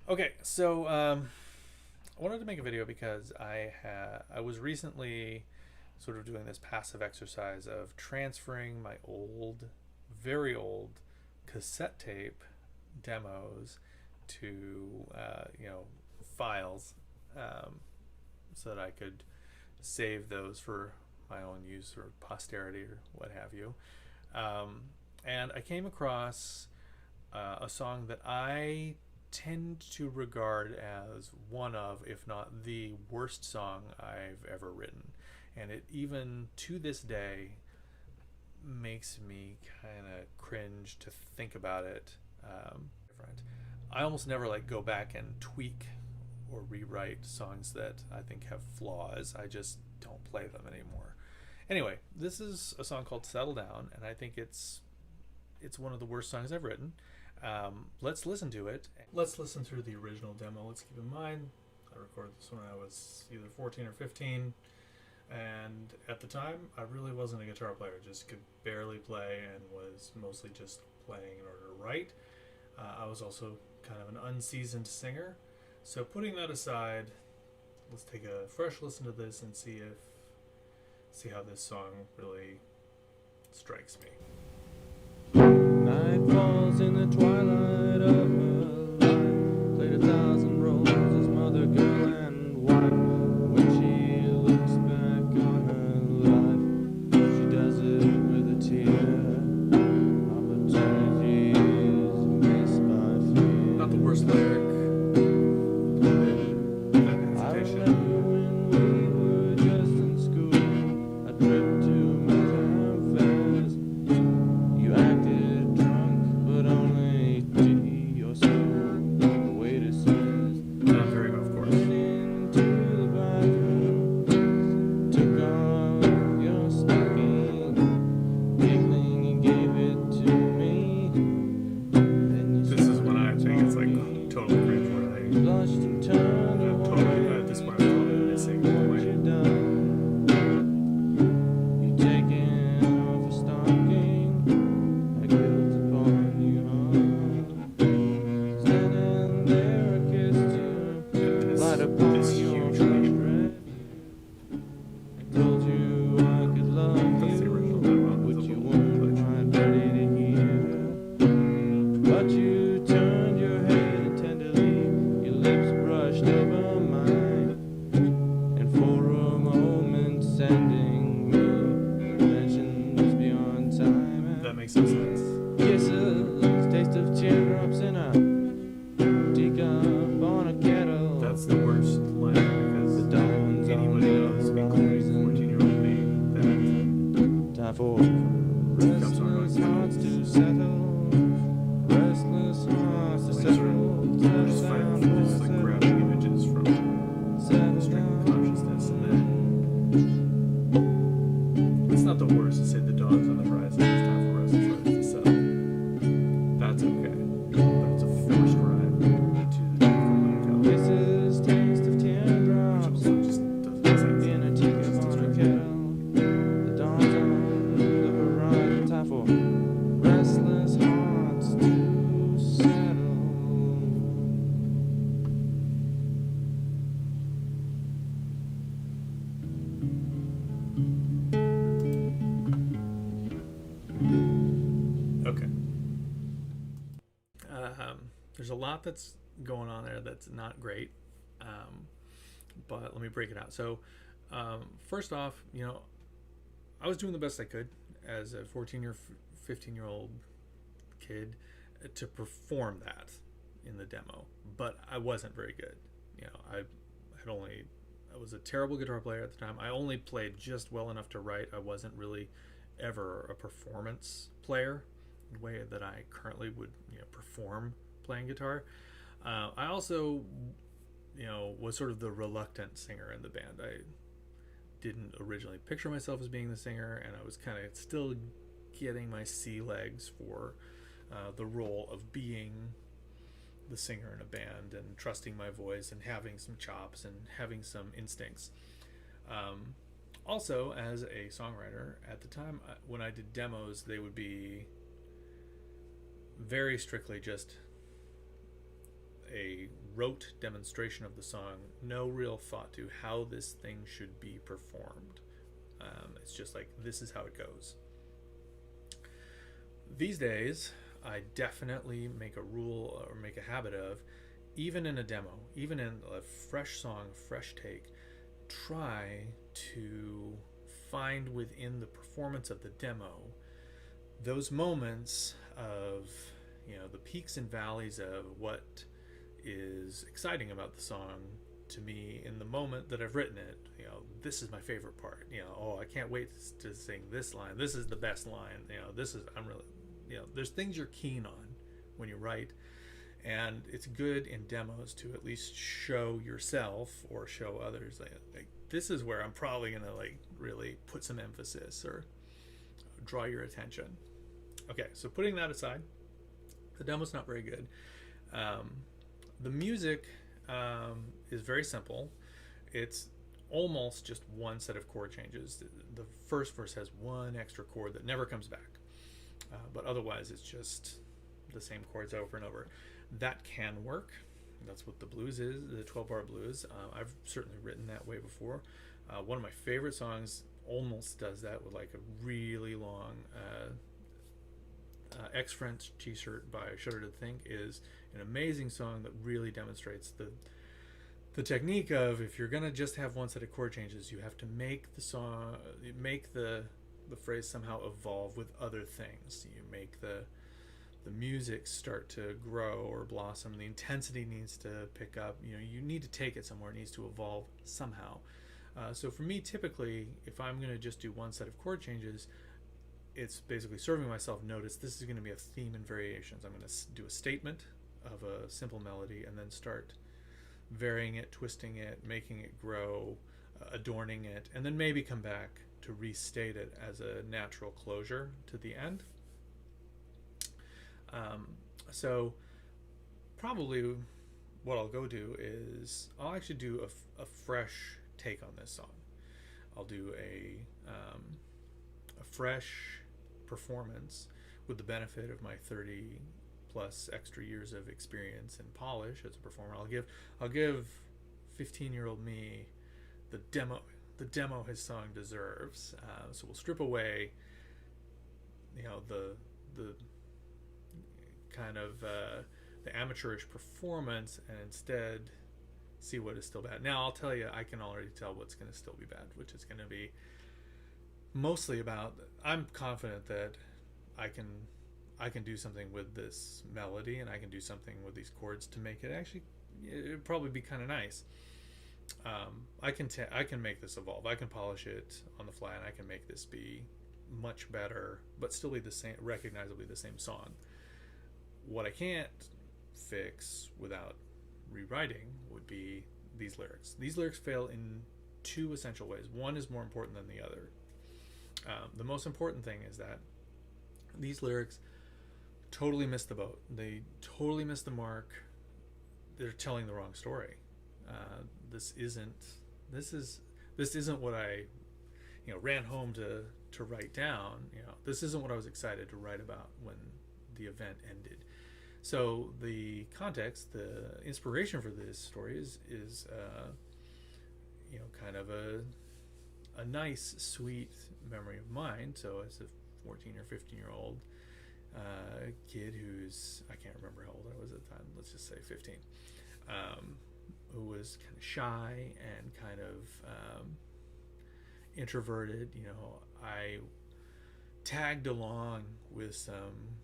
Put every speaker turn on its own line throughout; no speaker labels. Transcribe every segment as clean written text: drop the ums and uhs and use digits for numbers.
Okay, so I wanted to make a video because I was recently sort of doing this passive exercise of transferring my very old cassette tape demos to files, um, so that I could save those for my own use or posterity or what have you. Um, and I came across a song that I tend to regard as one of, if not the worst song I've ever written. And it even to this day makes me kind of cringe to think about it. Different. I almost never like go back and tweak or rewrite songs that I think have flaws. I just don't play them anymore. Anyway, this is a song called "Settle Down," and I think it's one of the worst songs I've written. Let's listen to it. Let's listen through the original demo. Let's keep in mind I recorded this when I was either 14 or 15, and at the time I really wasn't a guitar player, just could barely play and was mostly just playing in order to write. I was also kind of an unseasoned singer, so putting that aside, let's take a fresh listen to this and see how this song really strikes me.
Night falls in the twilight of her life. Played 1,000 roles as mother, girl, and wife. When she looks back on her life, she does it with a tear. Opportunities missed by fear.
Not the worst lyric.
I remember when we were just in school. I tripped to my time fast. You acted drunk, but only to yourself. The waiter says,
Not very good, of course.
went into the bathroom, took off your stocking, giggling and gave it to me. Then you
This is when I think it's like totally cringe when I
blushed and turned away.
at this point I'm totally missing the
What
point.
you done? You taken off a stocking, a guilt upon you. Standing there, I kissed you, light upon
This
your
huge
fresh
leap.
breath. I told you I could love
That's the
you,
original demo.
but
That's a
you
little
weren't quite ready to hear. But you turned your head and tenderly, your lips brushed over mine, and for a moment sending me dimensions beyond time.
That makes no sense.
Kisses, taste of teardrops in a teacup on a kettle.
That's the worst line because
The dawn's
anybody
on
knows,
the
including
horizon.
14-year-old me,
Time for
Teacups aren't
restless
on
hearts to
kettles.
settle. Restless hearts to
that
settle.
we're just fighting for this, like grabbing images from
Settle
the stream of
down.
consciousness, and then it's not the worst to say the dawn's on the horizon. It's time for restless hearts to settle. That's okay, but it's a forced rhyme to the death
Kisses, taste of
which
teardrops
also just doesn't make sense.
in a teacup on a kettle. The dawn's on the horizon. Time for restless hearts to settle.
Okay. There's a lot that's going on there that's not great, but let me break it out. So, first off, I was doing the best I could as a 15-year-old kid to perform that in the demo, but I wasn't very good. I was a terrible guitar player at the time. I only played just well enough to write. I wasn't really ever a performance player the way that I currently would perform playing guitar. I also was sort of the reluctant singer in the band. I didn't originally picture myself as being the singer, and I was kind of still getting my sea legs for the role of being the singer in a band and trusting my voice and having some chops and having some instincts. Also, as a songwriter at the time, when I did demos, they would be very strictly just a rote demonstration of the song, no real thought to how this thing should be performed. It's just like, this is how it goes. These days, I definitely make a rule or make a habit of, even in a demo, even in a fresh song, fresh take, try to find within the performance of the demo those moments of, the peaks and valleys of what is exciting about the song to me in the moment that I've written it. This is my favorite part. I can't wait to sing this line. This is the best line. There's things you're keen on when you write, and it's good in demos to at least show yourself or show others like this is where I'm probably gonna really put some emphasis or draw your attention. Okay, so putting that aside, the demo's not very good. The music is very simple. It's almost just one set of chord changes. The first verse has one extra chord that never comes back, but otherwise it's just the same chords over and over. That can work. That's what the blues is, the 12-bar blues. I've certainly written that way before. One of my favorite songs almost does that with a really long X-French t-shirt by Shudder to Think is an amazing song that really demonstrates the technique of, if you're gonna just have one set of chord changes, you have to make the phrase somehow evolve with other things. You make the music start to grow or blossom. The intensity needs to pick up. You need to take it somewhere. It needs to evolve somehow. So for me, typically, if I'm going to just do one set of chord changes, it's basically serving myself notice. This is going to be a theme and variations. I'm going to do a statement of a simple melody and then start varying it, twisting it, making it grow, adorning it, and then maybe come back to restate it as a natural closure to the end. So probably what I'll go do is I'll actually do a fresh take on this song. I'll do a fresh performance with the benefit of my 30 plus extra years of experience and polish as a performer. I'll give 15-year-old me the demo his song deserves. So we'll strip away the kind of the amateurish performance and instead see what is still bad. Now I'll tell you, I can already tell what's going to still be bad, which is going to be mostly about, I'm confident that I can do something with this melody and I can do something with these chords to make it actually, it'd probably be kind of nice. I can make this evolve. I can polish it on the fly and I can make this be much better, but still be the same, recognizably the same song. What I can't fix without rewriting would be these lyrics. These lyrics fail in two essential ways. One is more important than the other. The most important thing is that these lyrics totally miss the boat. They totally miss the mark. They're telling the wrong story. This isn't what I ran home to write down. This isn't what I was excited to write about when the event ended. So the context, the inspiration for this story is kind of a nice, sweet memory of mine. So as a 14 or 15-year-old kid who's, I can't remember how old I was at the time, let's just say 15, who was kind of shy and kind of introverted, I tagged along with some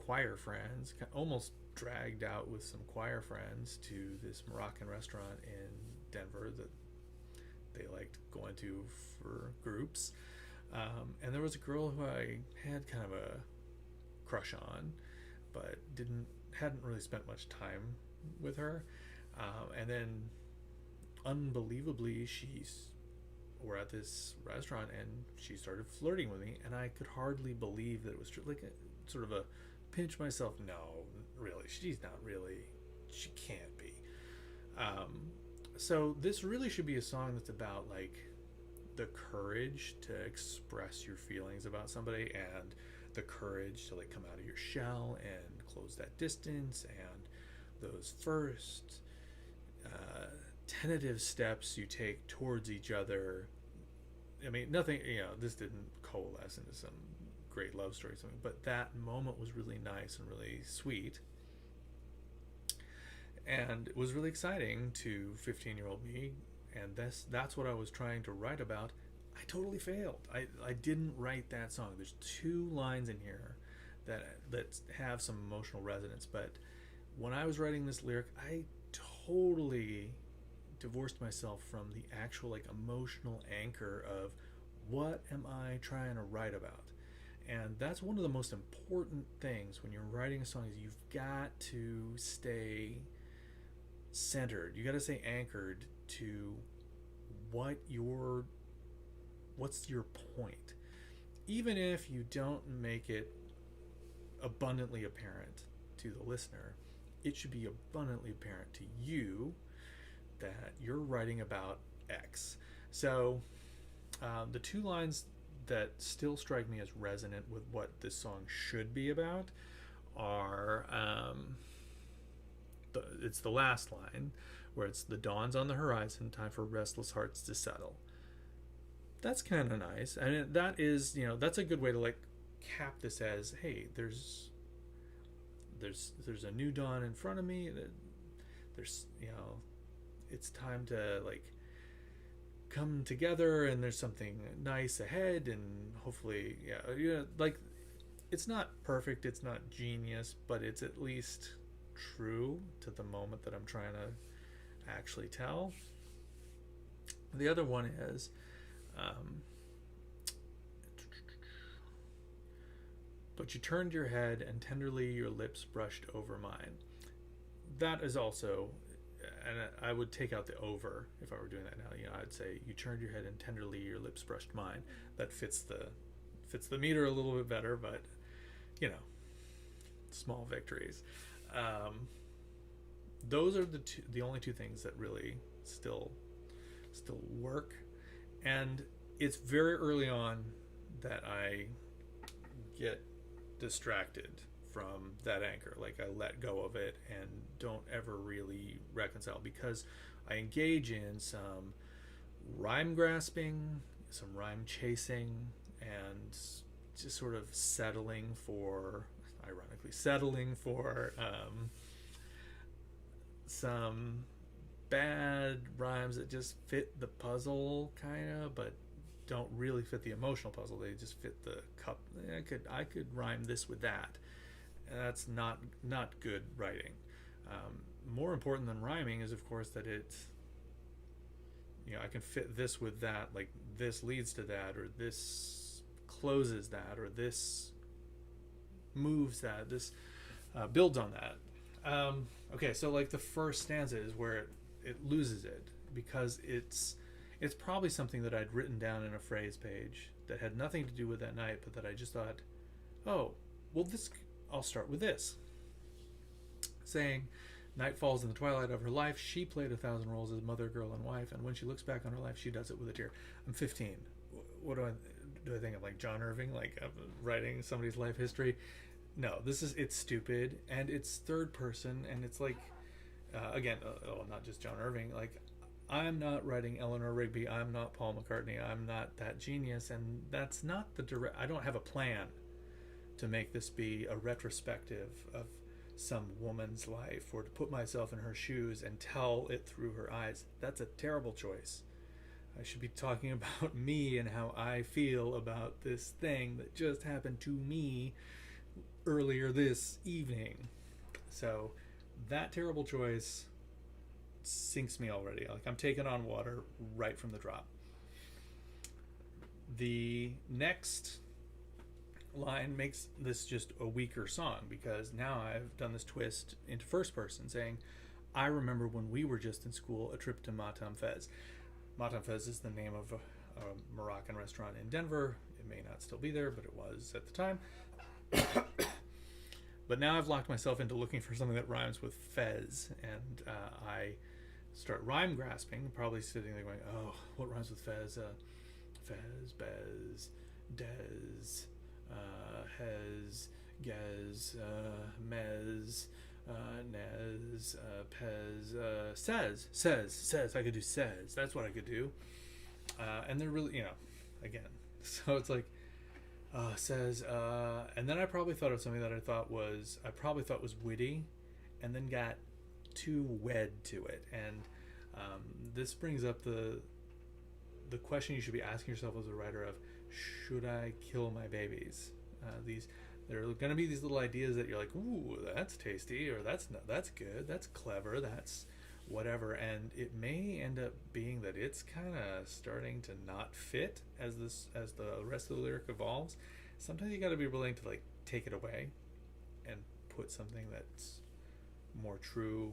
choir friends, almost dragged out with some choir friends to this Moroccan restaurant in Denver that they liked going to for groups. And there was a girl who I had kind of a crush on, but hadn't really spent much time with her. And then unbelievably, we're at this restaurant and she started flirting with me, and I could hardly believe that it was true. Like sort of a pinch myself, no, really, she can't be. So this really should be a song that's about the courage to express your feelings about somebody and the courage to come out of your shell and close that distance, and those first tentative steps you take towards each other. I mean, nothing, this didn't coalesce into some great love story or something, but that moment was really nice and really sweet. And it was really exciting to 15-year-old me, and that's what I was trying to write about. I totally failed. I didn't write that song. There's 2 lines in here that have some emotional resonance, but when I was writing this lyric, I totally divorced myself from the actual like emotional anchor of what am I trying to write about. And that's one of the most important things when you're writing a song, is you've got to stay centered. You got to stay anchored to what's your point. Even if you don't make it abundantly apparent to the listener, it should be abundantly apparent to you that you're writing about X. So the 2 lines that still strike me as resonant with what this song should be about are it's the last line, where it's the dawn's on the horizon, time for restless hearts to settle. That's kind of nice, and that is, that's a good way to like cap this as, hey, there's a new dawn in front of me. There's it's time to like come together, and there's something nice ahead, and hopefully, like, it's not perfect, it's not genius, but it's at least true to the moment that I'm trying to actually tell. The other one is but you turned your head and tenderly your lips brushed over mine. That is also, and I would take out the over if I were doing that now. I'd say you turned your head and tenderly your lips brushed mine. That fits the meter a little bit better, but small victories. Those are the only 2 things that really still work. And it's very early on that I get distracted from that anchor. Like, I let go of it and don't ever really reconcile, because I engage in some rhyme grasping, some rhyme chasing, and just sort of settling for some bad rhymes that just fit the puzzle kind of, but don't really fit the emotional puzzle. They just fit the cup. I could rhyme this with that, and that's not good writing. More important than rhyming is, of course, that it's, I can fit this with that, like this leads to that, or this closes that, or this moves that, this builds on that. Okay, so like the first stanza is where it loses it, because it's probably something that I'd written down in a phrase page that had nothing to do with that night, but that I just thought, oh, well, I'll start with this. Saying, night falls in the twilight of her life. She played 1,000 roles as mother, girl, and wife, and when she looks back on her life, she does it with a tear. I'm 15. What do I think of, like John Irving, like writing somebody's life history? No, it's stupid, and it's third person, and it's like, again, not just John Irving, like, I'm not writing Eleanor Rigby, I'm not Paul McCartney, I'm not that genius, and that's not I don't have a plan to make this be a retrospective of some woman's life, or to put myself in her shoes and tell it through her eyes. That's a terrible choice. I should be talking about me and how I feel about this thing that just happened to me earlier this evening. So that terrible choice sinks me already. Like, I'm taking on water right from the drop. The next line makes this just a weaker song, because now I've done this twist into first person, saying, I remember when we were just in school, a trip to Matam Fez. Matam Fez is the name of a Moroccan restaurant in Denver. It may not still be there, but it was at the time. But now I've locked myself into looking for something that rhymes with Fez, and I start rhyme grasping, probably sitting there going, oh, what rhymes with Fez? Fez, Bez, Dez, Hez, Gez, Mez, Nez, Pez, says. I could do says. That's what I could do. And they're really, again. So it's like, says, and then I probably thought of something that I thought was witty, and then got too wed to it. And this brings up the question you should be asking yourself as a writer of, should I kill my babies? There are going to be these little ideas that you're like, ooh, that's tasty, or that's good, that's clever, that's whatever, and it may end up being that it's kind of starting to not fit as the rest of the lyric evolves. Sometimes you got to be willing to like take it away and put something that's more true,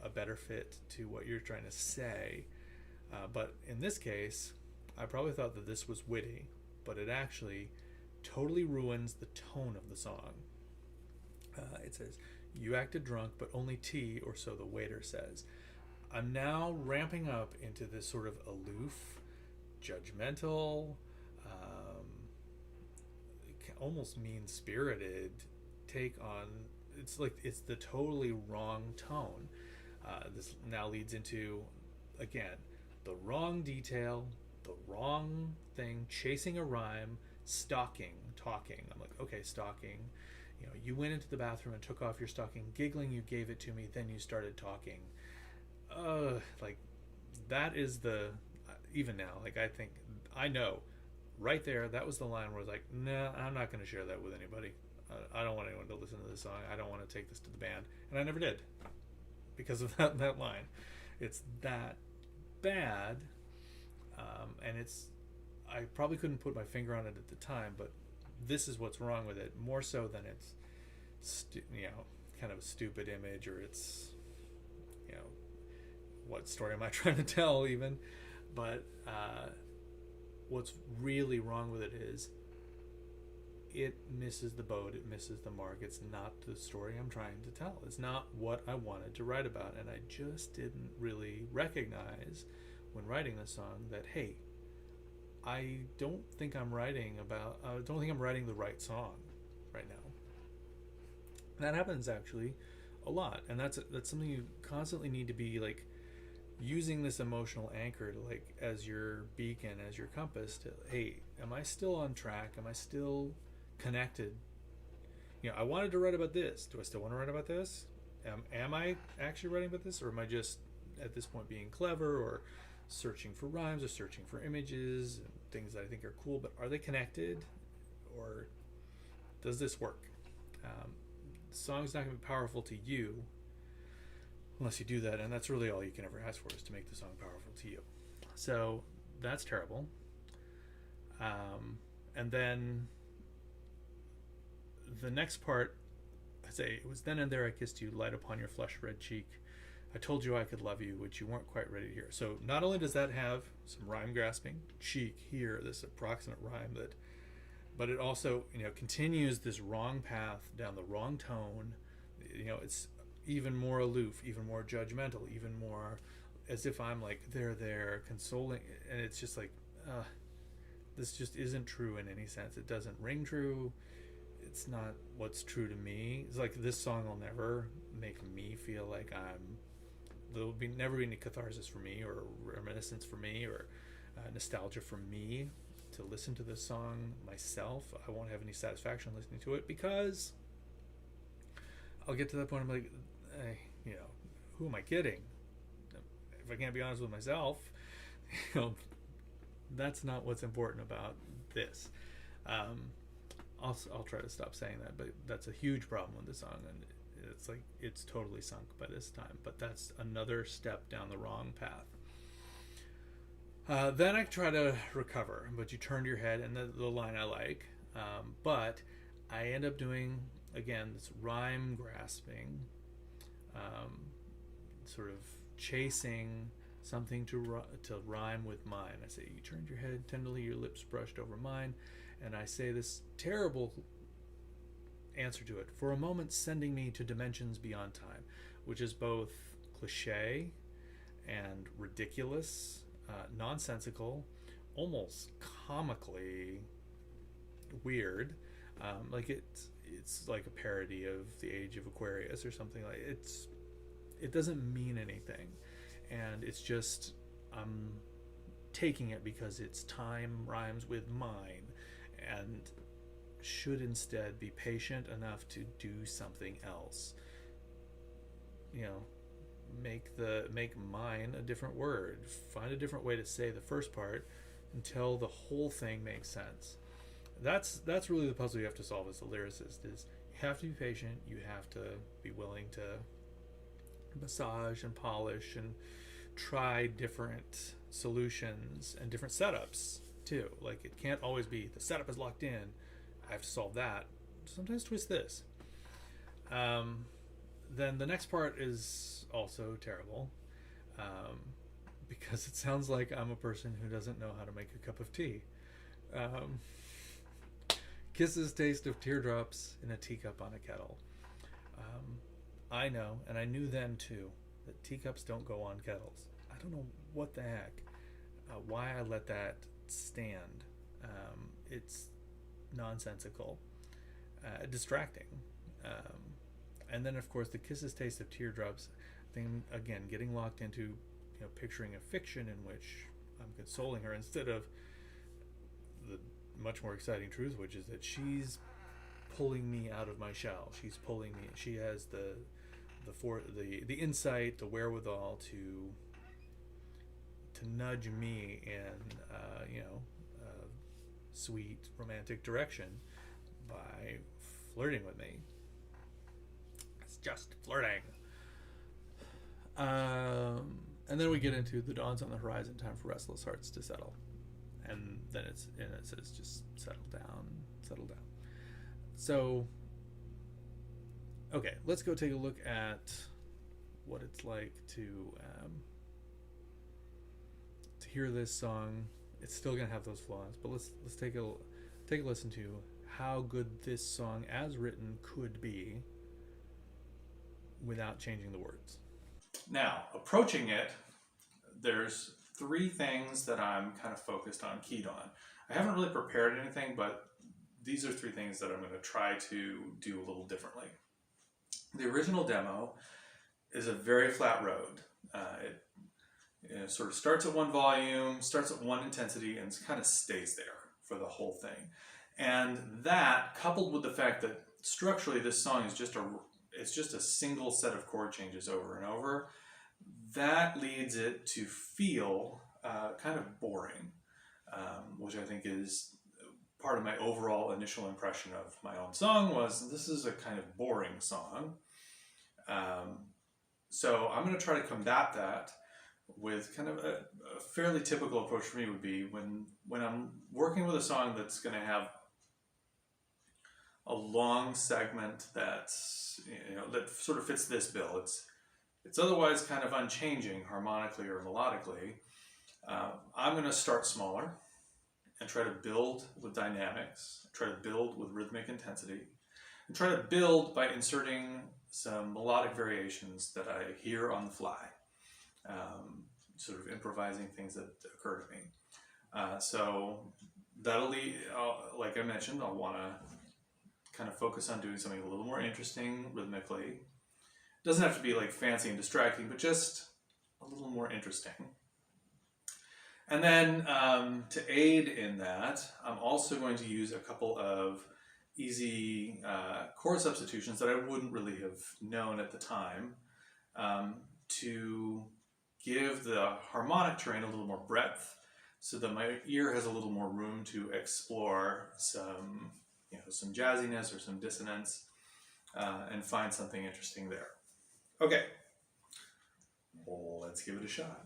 a better fit to what you're trying to say. But in this case, I probably thought that this was witty, but it actually totally ruins the tone of the song. It says, "You acted drunk, but only tea, or so the waiter says." I'm now ramping up into this sort of aloof, judgmental, almost mean-spirited take on. It's like it's the totally wrong tone. This now leads into, again, the wrong detail, the wrong thing, chasing a rhyme, stalking, talking. I'm like, okay, stalking. You went into the bathroom and took off your stocking, giggling, you gave it to me, then you started talking. Like, that is even now, like, I know, right there, that was the line where I was like, nah, I'm not going to share that with anybody. I don't want anyone to listen to this song. I don't want to take this to the band. And I never did, because of that line. It's that bad, and I probably couldn't put my finger on it at the time, but this is what's wrong with it, more so than it's kind of a stupid image, or it's what story am I trying to tell even. But what's really wrong with it is it misses the boat, it misses the mark. It's not the story I'm trying to tell. It's not what I wanted to write about, and I just didn't really recognize when writing this song that, hey, I don't think I'm writing the right song right now. That happens actually a lot, and that's something you constantly need to be like using this emotional anchor to, like, as your beacon, as your compass, to, hey, am I still on track? Am I still connected? I wanted to write about this. Do I still want to write about this? Am I actually writing about this, or am I just at this point being clever, or searching for rhymes, or searching for images and things that I think are cool, but are they connected, or does this work? The song's not going to be powerful to you unless you do that, and that's really all you can ever ask for, is to make the song powerful to you. So that's terrible. And then the next part, I say, "It was then and there I kissed you, light upon your flushed red cheek. I told you I could love you, which you weren't quite ready to hear." So not only does that have some rhyme grasping, cheek here, this approximate rhyme, but it also continues this wrong path down the wrong tone. It's even more aloof, even more judgmental, even more as if I'm like they're consoling, and it's just like, this just isn't true in any sense. It doesn't ring true. It's not what's true to me. It's like, this song will never make me feel like there'll never be any catharsis for me, or reminiscence for me, or nostalgia for me to listen to this song myself. I won't have any satisfaction listening to it, because I'll get to that point, I'm like, who am I kidding? If I can't be honest with myself, that's not what's important about this. I'll try to stop saying that, but that's a huge problem with the song, and it's like it's totally sunk by this time. But that's another step down the wrong path. Then I try to recover, but you turned your head, and the line I like, but I end up doing, again, this rhyme grasping, sort of chasing something to rhyme with mine. I say, "You turned your head tenderly, your lips brushed over mine," and I say this terrible answer to it: "For a moment sending me to dimensions beyond time," which is both cliche and ridiculous, nonsensical, almost comically weird. Like, it's like a parody of the Age of Aquarius or something. Like it doesn't mean anything, and it's just I'm taking it because its time rhymes with mine, and should instead be patient enough to do something else. You know, make mine a different word, find a different way to say the first part until the whole thing makes sense. That's really the puzzle you have to solve as a lyricist. Is you have to be patient, you have to be willing to massage and polish and try different solutions and different setups too. Like, it can't always be the setup is locked in, I have to solve that. Sometimes twist this. Then the next part is also terrible, because it sounds like I'm a person who doesn't know how to make a cup of tea. Kisses taste of teardrops in a teacup on a kettle. I know, and I knew then too, that teacups don't go on kettles. I don't know what the heck, why I let that stand. It's nonsensical, distracting. And then, of course, the kisses taste of teardrops thing, again, getting locked into, picturing a fiction in which I'm consoling her instead of the much more exciting truth, which is that she's pulling me out of my shell. She's pulling me. She has the insight, the wherewithal to nudge me in sweet romantic direction by flirting with me. It's just flirting. And then we get into the dawn's on the horizon, time for restless hearts to settle. And then it says just settle down. So, okay, let's go take a look at what it's like to hear this song. It's still gonna have those flaws, but let's take a listen to how good this song as written could be without changing the words. Now, approaching it, there's three things that I'm kind of focused on, keyed on. I haven't really prepared anything, but these are three things that I'm going to try to do a little differently. The original demo is a very flat road. It sort of starts at one volume, starts at one intensity, and kind of stays there for the whole thing. And that, coupled with the fact that structurally this song is just a single set of chord changes over and over, that leads it to feel kind of boring, which I think is part of my overall initial impression of my own song was this is a kind of boring song. So I'm going to try to combat that with kind of a fairly typical approach for me would be when I'm working with a song that's going to have a long segment that's, that sort of fits this bill. It's otherwise kind of unchanging harmonically or melodically. I'm going to start smaller and try to build with dynamics, try to build with rhythmic intensity, and try to build by inserting some melodic variations that I hear on the fly, sort of improvising things that occur to me. So that'll be, like I mentioned, I'll want to kind of focus on doing something a little more interesting rhythmically. It doesn't have to be like fancy and distracting, but just a little more interesting. And then to aid in that, I'm also going to use a couple of easy chord substitutions that I wouldn't really have known at the time to give the harmonic terrain a little more breadth so that my ear has a little more room to explore some jazziness or some dissonance and find something interesting there. Okay, well, let's give it a shot.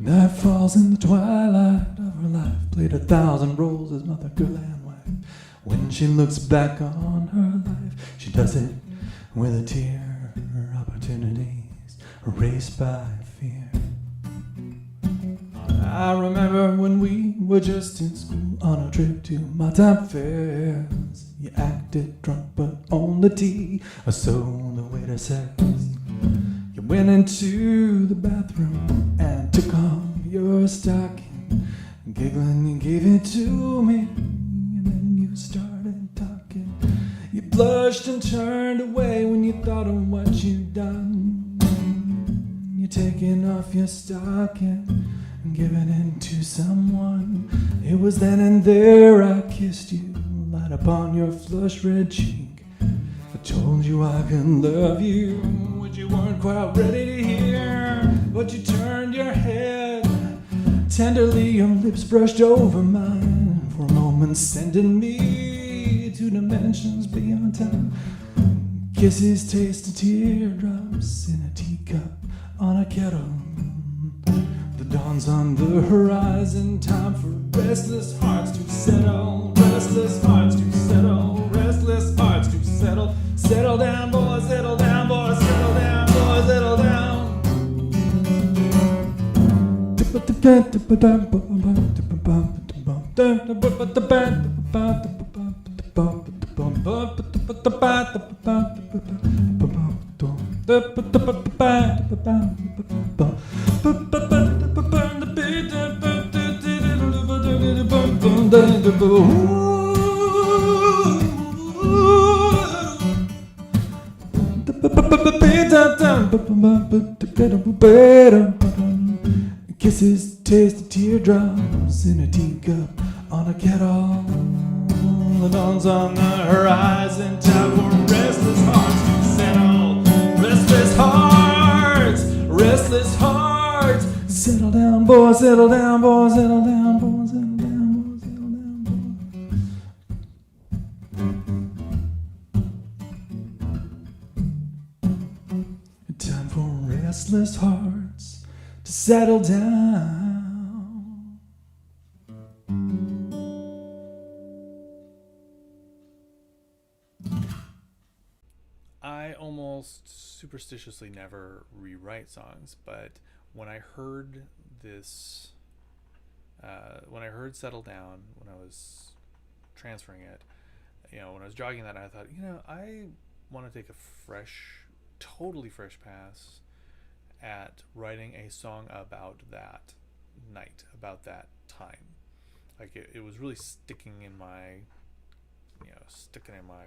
Night falls in the twilight of her life, played 1,000 roles as mother, girl, and wife. When she looks back on her life, she does it with a tear. Her opportunities erased by fear. I remember when we were just in school on a trip to my time fairs. You acted drunk but on the tea, or so the waiter says. You went into the bathroom and took off your stocking, giggling you gave it to me, and then you started talking. You blushed and turned away when you thought of what you'd done. You're taking off your stocking and giving it to someone. It was then and there I kissed you, light upon your flushed red cheek. I told you I could love you, what you weren't quite ready to hear. But you turned your head tenderly, your lips brushed over mine, for a moment sending me to dimensions beyond time. Kisses taste of teardrops in a teacup on a kettle. The dawn's on the horizon, time for restless hearts to settle. Restless hearts to settle. Restless hearts to settle. Settle down, boys, settle down, boys, settle down, boys, settle down. Kisses taste of teardrops in a teacup on a kettle. The dawn's on the horizon, time for restless hearts to settle. Restless hearts, restless hearts. Settle down, boys, settle down, boys, settle down, boys, settle down, boys, settle down, boys. Time for restless hearts to settle down.
I almost superstitiously never rewrite songs, but when I heard this, when I heard Settle Down, when I was transferring it, when I was jogging that, I thought, I want to take a totally fresh pass at writing a song about that night, about that time. Like it was really sticking in my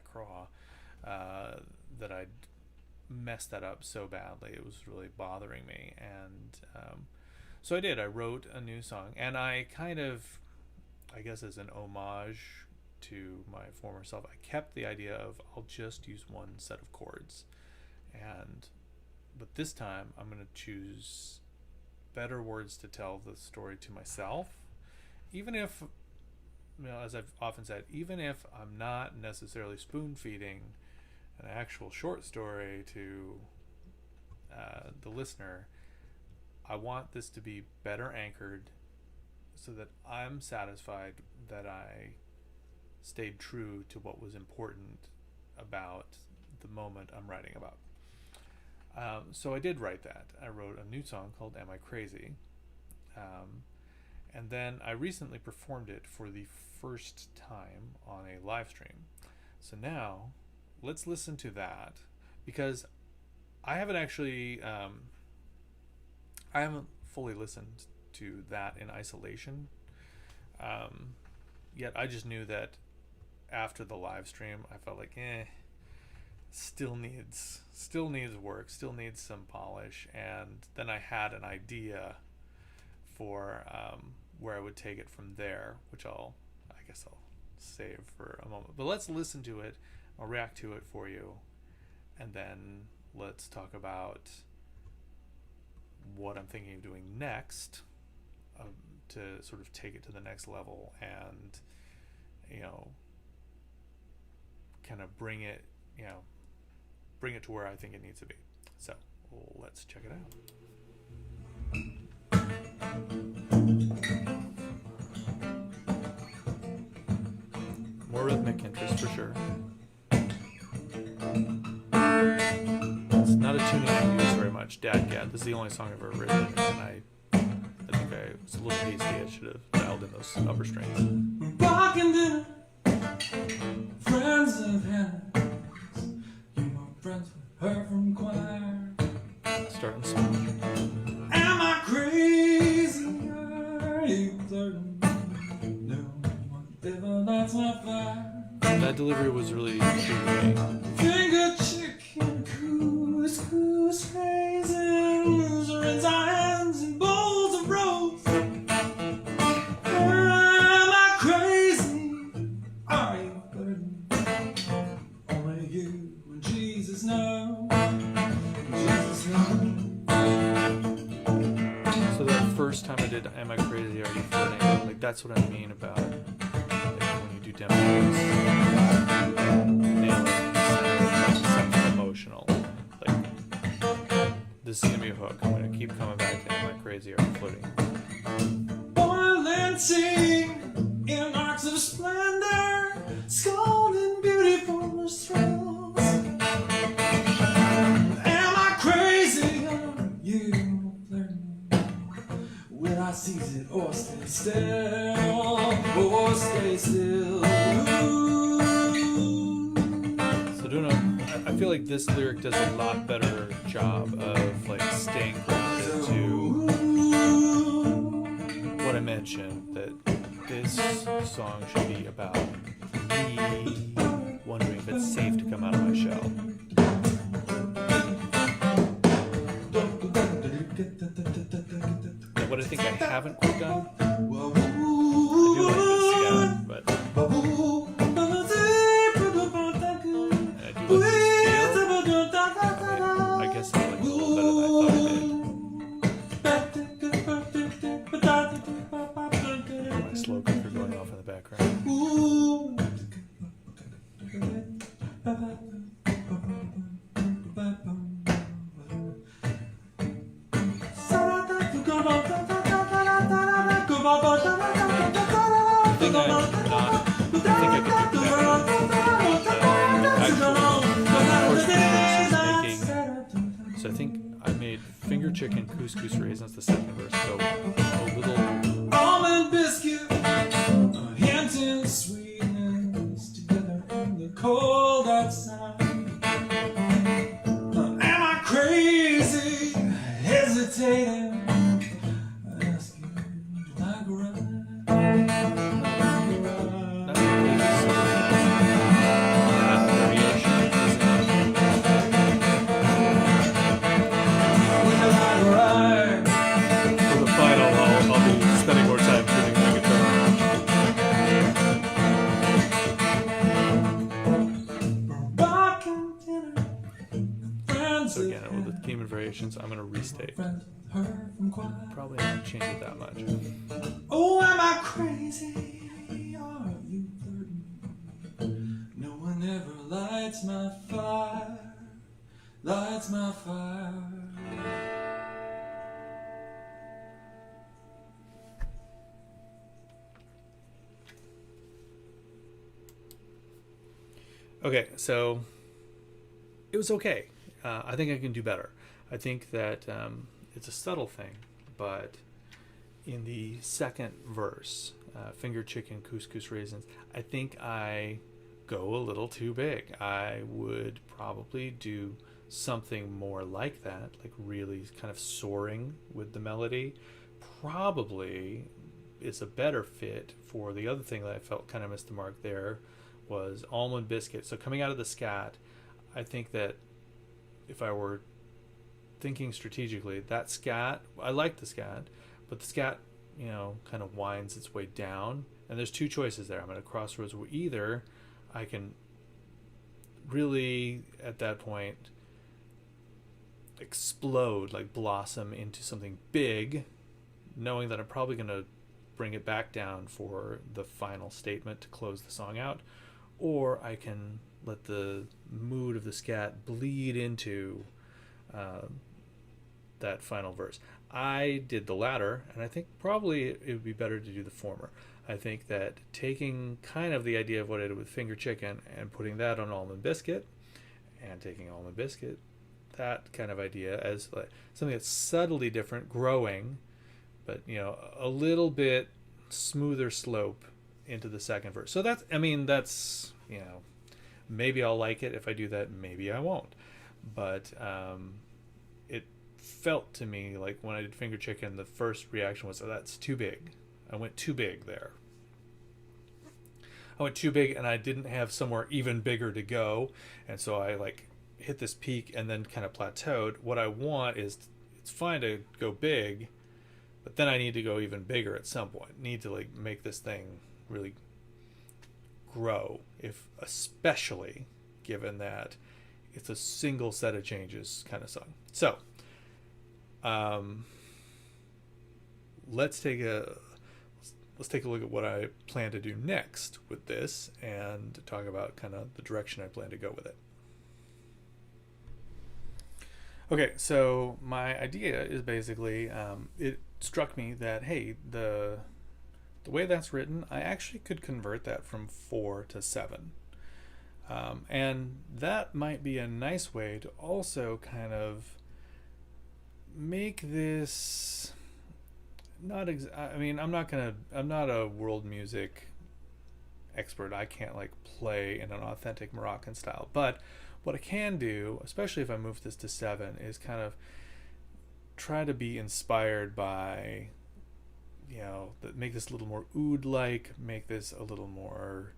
craw, that I'd messed that up so badly. It was really bothering me, and so I did. I wrote a new song, and I kind of, I guess as an homage to my former self, I kept the idea of I'll just use one set of chords, but this time I'm going to choose better words to tell the story to myself, even if, as I've often said, even if I'm not necessarily spoon-feeding an actual short story to the listener. I want this to be better anchored so that I'm satisfied that I stayed true to what was important about the moment I'm writing about. So I did write that. I wrote a new song called Am I Crazy? And then I recently performed it for the first time on a live stream. So now let's listen to that, because I haven't actually, I haven't fully listened to that in isolation yet. I just knew that after the live stream, I felt like, still needs work, still needs some polish. And then I had an idea for where I would take it from there, which I guess I'll save for a moment. But let's listen to it. I'll react to it for you, and then let's talk about what I'm thinking of doing next, to sort of take it to the next level and, kind of bring it to where I think it needs to be. So let's check it out. More rhythmic interest for sure. It's not a tuning I use very much. Dad gets. This is the only song I've ever written, and I think I was a little hasty. I should have dialed in those upper strings.
Rockin' dinner, friends of Hannah. You were friends with her from choir.
Starting small.
Am I crazy? Are you flirting? No one ever lights my fire.
That delivery was really intriguing.
Finger chicken, couscous, raisins, rinse our hands in bowls of rose. Am I crazy? Are you flirting? Only you and Jesus know. Jesus knows.
So the first time I did Am I Crazy, Are You Flirting? Like, that's what I mean about like, when you do demos. Nail it. Something emotional. Like, this is gonna be a hook. I'm gonna keep coming back to Am I Crazy, Are You Flirting?
Boiling sing in arcs of splendor, scalding beauty from the thrills. Am I crazy? Are you flirting? Will I seize it or stay still? Or stay still?
So I feel like this lyric does a lot better job of like staying grounded to what I mentioned, that this song should be about me wondering if it's safe to come out of my shell. And what I think I haven't quite done, I do like this scat, but and I do like this feel. I guess I like it a little better than I thought I did. My slow cooker going off in the background. So I think I made finger chicken, couscous raisins the second verse, so a little
almond biscuit, a hint in sweetness together in the cold outside. Am I crazy? Hesitating. I ask you, do I go right?
So again, with the theme and variations, I'm going to restate. Probably not change it that much.
Oh, am I crazy? Are you flirting? No one ever lights my fire, lights my fire.
Okay, so it was okay. I think I can do better. I think that it's a subtle thing, but in the second verse, finger chicken, couscous raisins, I think I go a little too big. I would probably do something more like that, like really kind of soaring with the melody. Probably is a better fit for the other thing that I felt kind of missed the mark there was almond biscuit. So coming out of the scat, I think that if I were thinking strategically, that scat, I like the scat, but the scat, kind of winds its way down. And there's two choices there. I'm at a crossroads where either I can really, at that point, explode, like blossom into something big, knowing that I'm probably going to bring it back down for the final statement to close the song out, or I can let the mood of the scat bleed into that final verse. I did the latter, and I think probably it would be better to do the former. I think that taking kind of the idea of what I did with finger chicken and putting that on almond biscuit, and taking almond biscuit, that kind of idea as like something that's subtly different, growing, but a little bit smoother slope into the second verse. So that's maybe I'll like it if I do that, maybe I won't. But it felt to me like when I did Finger Chicken, the first reaction was, oh, that's too big. I went too big there. I went too big and I didn't have somewhere even bigger to go. And so I like hit this peak and then kind of plateaued. What I want is, it's fine to go big, but then I need to go even bigger at some point. Need to like make this thing really grow, especially given that it's a single set of changes kind of song. So let's take a look at what I plan to do next with this and talk about kind of the direction I plan to go with it. Okay, so my idea is basically, it struck me that, hey, the way that's written, I actually could convert that from 4 to 7. And that might be a nice way to also kind of make this I'm not a world music expert. I can't like play in an authentic Moroccan style, but what I can do, especially if I move this to 7, is kind of try to be inspired by, make this a little more oud-like, make this a little more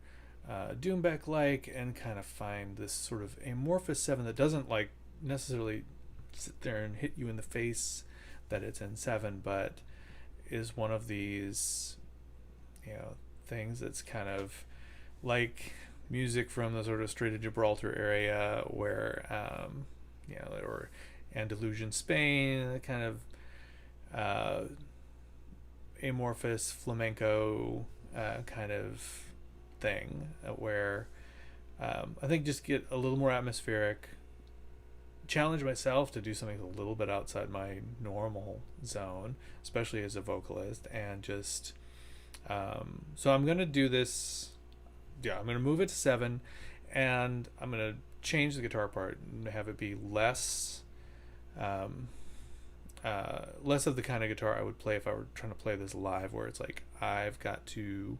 Doombek-like, and kind of find this sort of amorphous 7 that doesn't like necessarily sit there and hit you in the face that it's in 7, but is one of these things that's kind of like music from the sort of Strait of Gibraltar area, where or Andalusian Spain, kind of amorphous flamenco kind of thing, where I think just get a little more atmospheric, challenge myself to do something a little bit outside my normal zone, especially as a vocalist, and just so I'm gonna do this. I'm gonna move it to 7, and I'm gonna change the guitar part and have it be less of the kind of guitar I would play if I were trying to play this live, where it's like I've got to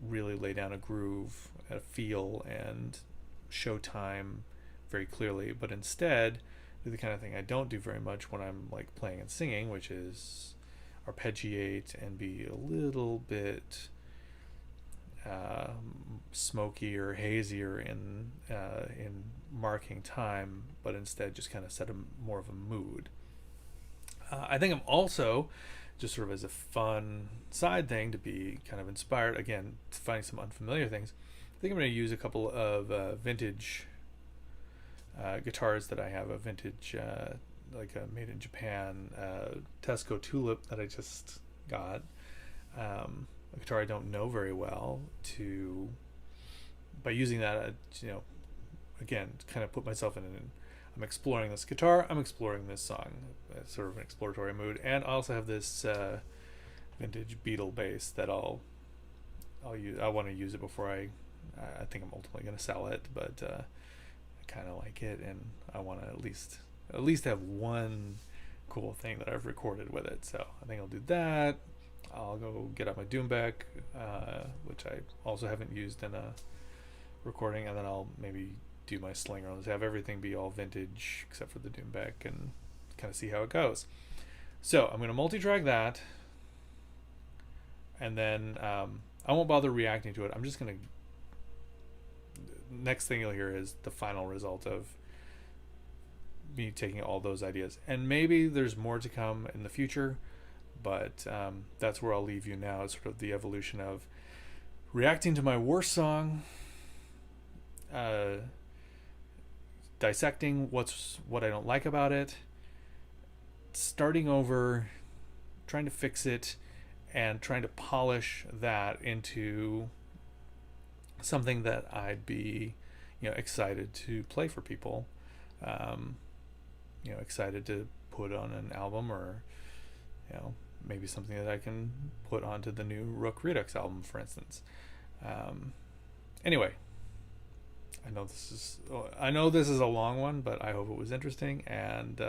really lay down a groove, a feel, and show time very clearly, but instead do the kind of thing I don't do very much when I'm like playing and singing, which is arpeggiate and be a little bit smoky or hazier in marking time, but instead just kind of set more of a mood. I think I'm also, just sort of as a fun side thing to be kind of inspired, again, finding some unfamiliar things, I think I'm going to use a couple of vintage guitars that I have, a vintage like a made in Japan Tesco Tulip that I just got, a guitar I don't know very well, to by using that again kind of put myself in I'm exploring this guitar, I'm exploring this song, sort of an exploratory mood. And I also have this vintage Beatle bass that I'll use. I want to use it before I think I'm ultimately going to sell it, but I kind of like it, and I want to at least have one cool thing that I've recorded with it. So I think I'll do that. I'll go get out my Doombek, which I also haven't used in a recording, and then I'll maybe do my Slinger. Let's have everything be all vintage except for the Doombek, and kind of see how it goes. So I'm going to multi-track that, and then I won't bother reacting to it. I'm just going to, next thing you'll hear is the final result of me taking all those ideas, and maybe there's more to come in the future, but that's where I'll leave you now, is sort of the evolution of reacting to my worst song, dissecting what I don't like about it, starting over, trying to fix it, and trying to polish that into something that I'd be excited to play for people, excited to put on an album, or maybe something that I can put onto the new Rook Redux album, for instance. Anyway, I know this is a long one, but I hope it was interesting. And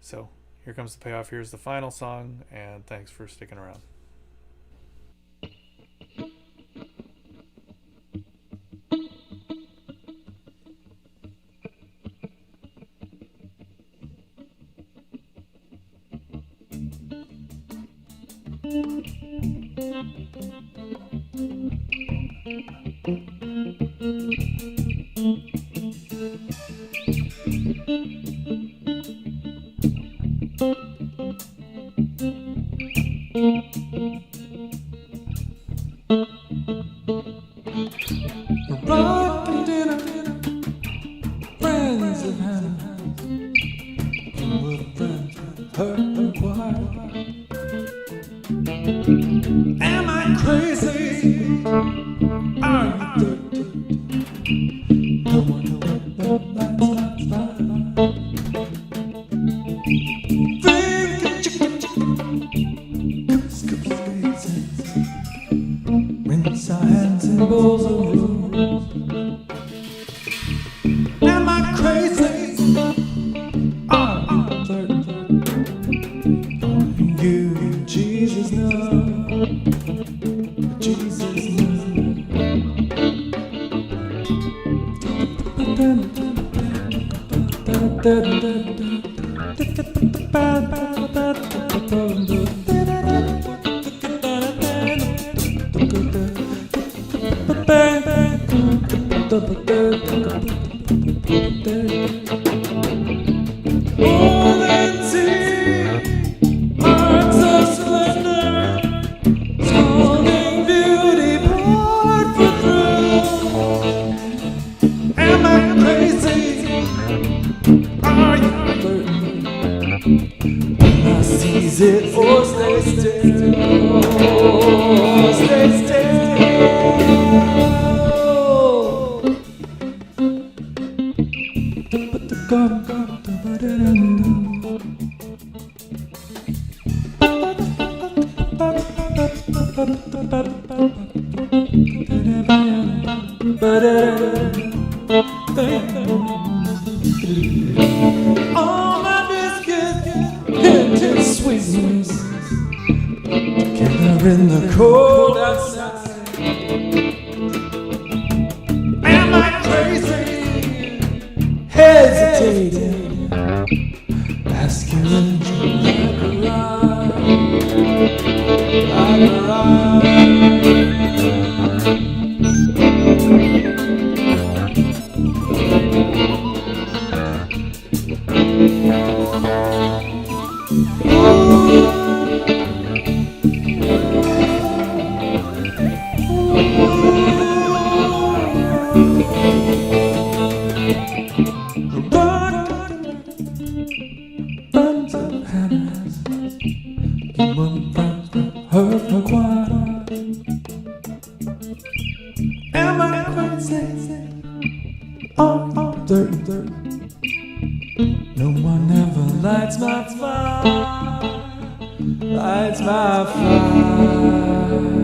so here comes the payoff. Here's the final song, and thanks for sticking around.
Rockin' dinner, friends of Hannah, who were friends with her choir. Am I crazy? Are you dirty? No one knows what lights Finger chicken, cosiderations. Rinse our hands in bowls of rules. Am I crazy? Are you flirting? Only you, Jesus knows. Jesus knows. Seize it or stay still, stay still. All my biscuits hinted sweetness together in the cold outside. Am I crazy? Hesitating, asking like a her choir. Am I crazy? Oh, dirty. No one ever lights my fire, lights my fire.